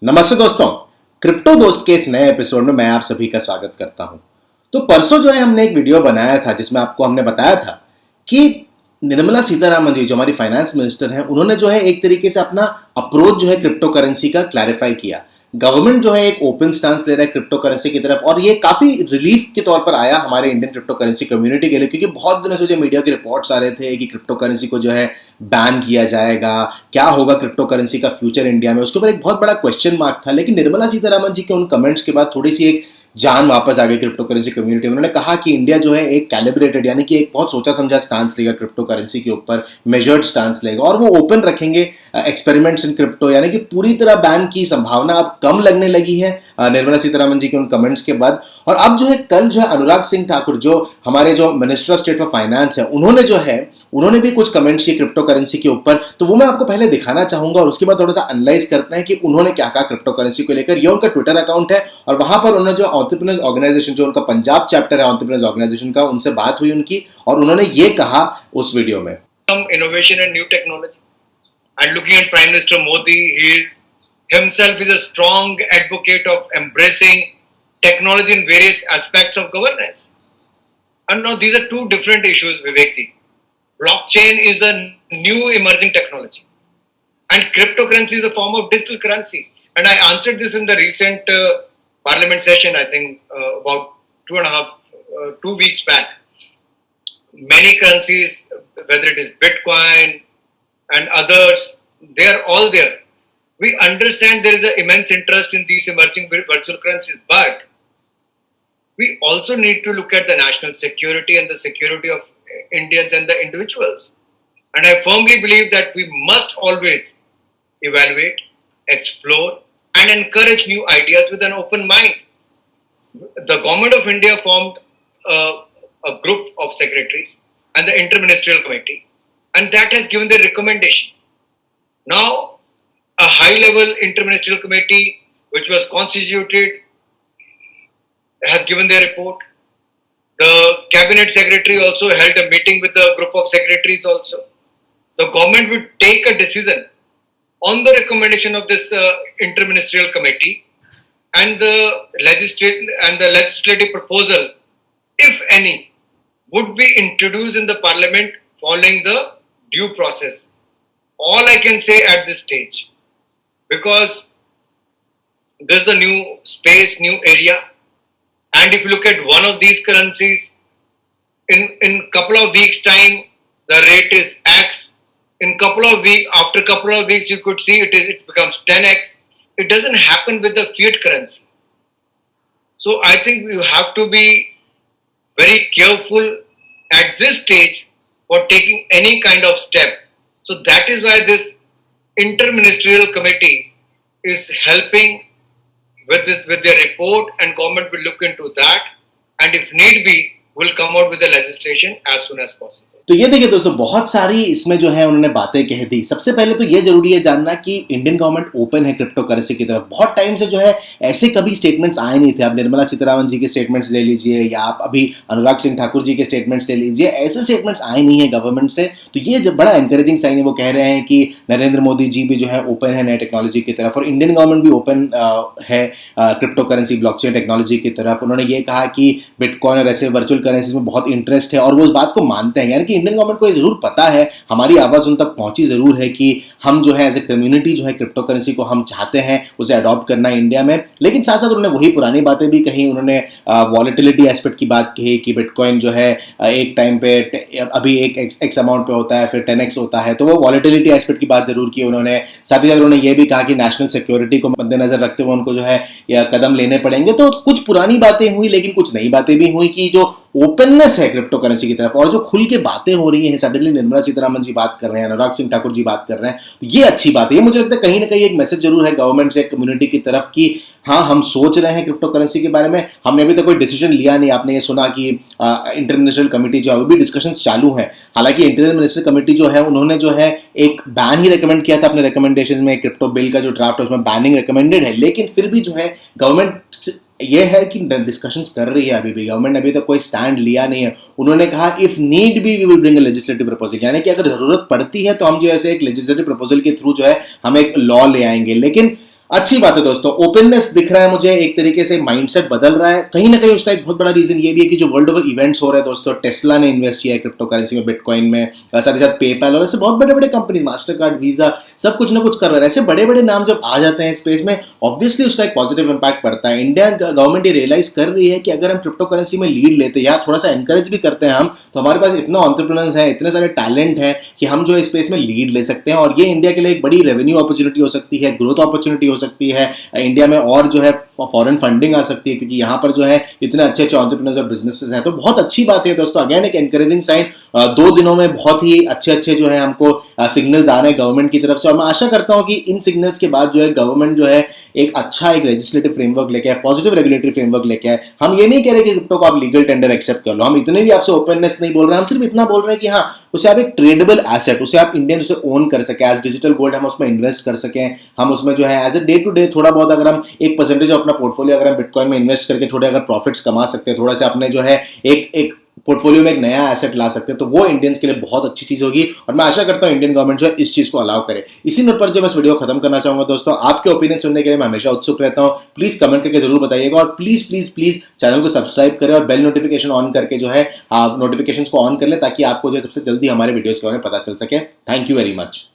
नमस्ते दोस्तों। क्रिप्टो दोस्त के इस नए एपिसोड में मैं आप सभी का स्वागत करता हूं। तो परसों जो है हमने एक वीडियो बनाया था जिसमें आपको हमने बताया था कि निर्मला सीतारामन जी जो हमारी फाइनेंस मिनिस्टर हैं उन्होंने जो है एक तरीके से अपना अप्रोच जो है क्रिप्टो करेंसी का क्लैरिफाई किया। गवर्नमेंट जो है एक ओपन स्टांस ले रहा है क्रिप्टो करेंसी की तरफ और ये काफी रिलीफ के तौर पर आया हमारे इंडियन क्रिप्टो करेंसी कम्युनिटी के लिए, क्योंकि बहुत दिनों से जो मीडिया के रिपोर्ट्स आ रहे थे कि क्रिप्टो करेंसी को जो है बैन किया जाएगा, क्या होगा क्रिप्टो करेंसी का फ्यूचर इंडिया में, उसके ऊपर एक बहुत बड़ा क्वेश्चन मार्क था। लेकिन निर्मला सीतारामन जी के उन कमेंट्स के बाद थोड़ी सी एक जान वापस आ गई क्रिप्टो करेंसी कम्युनिटी में। उन्होंने कहा कि इंडिया जो है एक कैलिब्रेटेड यानी कि एक बहुत सोचा समझा स्टांस लेगा क्रिप्टो करेंसी के ऊपर, मेजर्ड स्टांस लेगा और वो ओपन रखेंगे एक्सपेरिमेंट्स इन क्रिप्टो, यानी कि पूरी तरह बैन की संभावना अब कम लगने लगी है निर्मला सीतारामन जी के उन कमेंट्स के बाद। और अब जो है कल जो है अनुराग सिंह ठाकुर जो हमारे जो minister of state of finance है उन्होंने भी कुछ कमेंट्स किए क्रिप्टो करेंसी के ऊपर। तो वो मैं आपको पहले दिखाना चाहूंगा और उसके बाद थोड़ा सा एनालाइज करते हैं कि उन्होंने क्या कहा क्रिप्टो करेंसी को लेकर। ये उनका ट्विटर अकाउंट है और वहां पर उन्होंने जो एंटरप्रेन्योर्स ऑर्गेनाइजेशन जो उनका पंजाब चैप्टर है एंटरप्रेन्योर्स ऑर्गेनाइजेशन का, उनसे बात हुई उनकी और उन्होंने ये कहा उस वीडियो में। Innovation and new technology. And looking at Prime Minister Modi, he himself is a strong advocate of embracing technology in various aspects of governance. And now these are two different issues, Vivekji. Blockchain is the new emerging technology, and cryptocurrency is a form of digital currency. And I answered this in the recent Parliament session. I think about 2 weeks back. Many currencies, whether it is Bitcoin and others, they are all there. We understand there is an immense interest in these emerging virtual currencies, but we also need to look at the national security and the security of Indians and the individuals. And I firmly believe that we must always evaluate, explore, and encourage new ideas with an open mind. The government of India formed a group of secretaries and the interministerial committee, and that has given their recommendation. Now, a high-level interministerial committee, which was constituted, has given their report. The cabinet secretary also held a meeting with the group of secretaries also. The government would take a decision on the recommendation of this interministerial committee and the legislative proposal, if any, would be introduced in the parliament following the due process. All I can say at this stage, because this is a new space, new area, and if you look at one of these currencies, in couple of weeks time, the rate is X. After couple of weeks, you could see it becomes 10X. It doesn't happen with the fiat currency. So I think you have to be very careful at this stage for taking any kind of step. So that is why this interministerial committee is helping with their report, and government will look into that, and if need be, will come out with the legislation as soon as possible. तो ये देखिए दोस्तों, बहुत सारी इसमें जो है उन्होंने बातें कह दी। सबसे पहले तो ये जरूरी है जानना कि इंडियन गवर्नमेंट ओपन है क्रिप्टो करेंसी की तरफ। बहुत टाइम से जो है ऐसे कभी स्टेटमेंट्स आए नहीं थे। आप निर्मला सीतारामन जी के स्टेटमेंट्स ले लीजिए या आप अभी अनुराग सिंह ठाकुर जी के स्टेटमेंट्स ले लीजिए, ऐसे स्टेटमेंट्स आए नहीं है गवर्नमेंट से। तो ये जब बड़ा इंकरेजिंग साइन है। वो कह रहे हैं कि नरेंद्र मोदी जी भी जो है ओपन है नए टेक्नोलॉजी की तरफ और इंडियन गवर्नमेंट भी ओपन है क्रिप्टो करेंसी ब्लॉकचेन टेक्नोलॉजी की तरफ। उन्होंने ये कहा कि बिटकॉइन और ऐसे वर्चुअल करेंसी में बहुत इंटरेस्ट है और वो उस बात को मानते हैं, यानी कि इंडियन गवर्नमेंट को ये जरूर पता है, हमारी आवाज उन तक पहुंची जरूर है कि हम जो है एज ए कम्युनिटी जो है क्रिप्टो करेंसी को हम चाहते हैं उसे अडॉप्ट करना इंडिया में। लेकिन साथ साथ उन्होंने वही पुरानी बातें भी कही। उन्होंने वॉलेटिलिटी एस्पेक्ट की बात कही कि बिटकॉइन जो है एक टाइम पे अभी एक अमाउंट पे होता है फिर 10x होता है, तो वो वॉलेटिलिटी एस्पेक्ट की बात जरूर की उन्होंने। साथ ही साथ उन्होंने ये भी कहा कि नेशनल सिक्योरिटी को मद्देनजर रखते हुए उनको जो है कदम लेने पड़ेंगे। तो कुछ पुरानी बातें हुई लेकिन कुछ नई बातें भी हुई कि जो ओपननेस है क्रिप्टो करेंसी की तरफ और जो खुल के बातें हो रही हैं। सडनली निर्मला सीतारामन जी बात कर रहे हैं, अनुराग सिंह ठाकुर जी बात कर रहे हैं, तो ये अच्छी बात है। ये मुझे लगता है कहीं ना कहीं एक मैसेज जरूर है गवर्नमेंट से कम्युनिटी की तरफ कि हाँ हम सोच रहे हैं क्रिप्टो करेंसी के बारे में। हमने अभी तक कोई डिसीजन लिया नहीं। आपने ये सुना कि इंटरमिनिस्ट्रियल कमेटी जो है वो भी डिस्कशंस चालू हैं। हालांकि इंटरमिनिस्ट्रियल कमेटी जो है उन्होंने जो है एक बैन ही रिकमेंड किया था अपने रिकमेंडेशन में। क्रिप्टो बिल का जो ड्राफ्ट है उसमें बैनिंग रिकमेंडेड है, लेकिन फिर भी जो है गवर्नमेंट ये है कि डिस्कशंस कर रही है। अभी भी गवर्नमेंट ने अभी तक कोई स्टैंड लिया नहीं है। उन्होंने कहा if need be we will bring a legislative proposal, यानी कि अगर जरूरत पड़ती है तो हम जो ऐसे एक लेजिस्लेटिव प्रपोजल के थ्रू जो है हम एक लॉ ले आएंगे। लेकिन अच्छी बात है दोस्तों, ओपननेस दिख रहा है मुझे, एक तरीके से माइंडसेट बदल रहा है। कहीं ना कहीं उसका एक बहुत बड़ा रीजन ये भी है कि जो वर्ल्ड ओवर इवेंट्स हो रहे हैं दोस्तों, टेस्ला ने इन्वेस्ट किया है क्रिप्टो करेंसी में, बिटकॉइन में, साथ ही साथ पेपैल और ऐसे बहुत बड़े बड़े कंपनी, मास्टर कार्ड, वीजा, सब कुछ ना कुछ कर रहे हैं। ऐसे बड़े बड़े नाम जब आ जाते हैं स्पेस में, ऑब्वियसली उसका एक पॉजिटिव इंपैक्ट पड़ता है। इंडियन गवर्नमेंट ये रियलाइज कर रही है कि अगर हम क्रिप्टो करेंसी में लीड लेते हैं या थोड़ा सा एनकरेज भी करते हैं हम, तो हमारे पास इतना एंटरप्रेन्योर्स हैं, इतने सारे टैलेंट हैं कि हम जो स्पेस में लीड ले सकते हैं, और ये इंडिया के लिए एक बड़ी रेवेन्यू अपॉर्चुनिटी हो सकती है, ग्रोथ अपॉर्चुनिटी हो सकती है इंडिया में, और जो है फॉरेन फंडिंग आ सकती है, क्योंकि यहाँ पर जो है इतने अच्छे अच्छे एंटरप्रेन्योर्स और बिजनेसेस हैं। तो बहुत अच्छी बात है दोस्तों, अगेन एक एनकरेजिंग साइन। 2 दिनों में बहुत ही अच्छे अच्छे जो है हमको सिग्नल्स आ रहे हैं गवर्नमेंट की तरफ से, और मैं आशा करता हूँ कि इन सिग्नल्स के बाद जो है गवर्नमेंट जो है एक अच्छा एक लेजिस्लेटिव फ्रेमवर्क लेके आए, पॉजिटिव रेगुलेटरी फ्रेमवर्क लेके आए। हम ये नहीं कह रहे कि क्रिप्टो को आप लीगल टेंडर एक्सेप्ट कर लो, हम इतने भी आपसे ओपननेस नहीं बोल रहे हैं, हम सिर्फ इतना बोल रहे हैं कि हाँ, उसे आप एक ट्रेडेबल एसेट, उसे आप इंडियन उसे ओन कर सके एज डिजिटल गोल्ड, हम उसमें इन्वेस्ट कर सकें, हम उसमें जो है as a day to day थोड़ा बहुत, अगर हम एक परसेंटेज अपना पोर्टफोलियो अगर हम बिटकॉइन में इन्वेस्ट करके थोड़े अगर प्रॉफिट्स कमा सकते हैं, थोड़ा सा अपने जो है एक पोर्टफोलियो में एक नया एसेट ला सकते हैं, तो वो इंडियंस के लिए बहुत अच्छी चीज होगी। और मैं आशा करता हूं इंडियन गवर्नमेंट जो है इस चीज को अलाउ करे। इसी नोट पर जो मैं इस वीडियो खत्म करना चाहूंगा दोस्तों, आपके ओपिनियन सुनने के लिए मैं हमेशा उत्सुक रहता हूं। प्लीज कमेंट करके जरूर बताइएगा, और प्लीज प्लीज प्लीज चैनल को सब्सक्राइब करें और बेल नोटिफिकेशन ऑन करके जो है आप नोटिफिकेशन को ऑन कर ले, ताकि आपको जो सबसे जल्दी हमारे वीडियोस के बारे में पता चल सके। Thank you very much.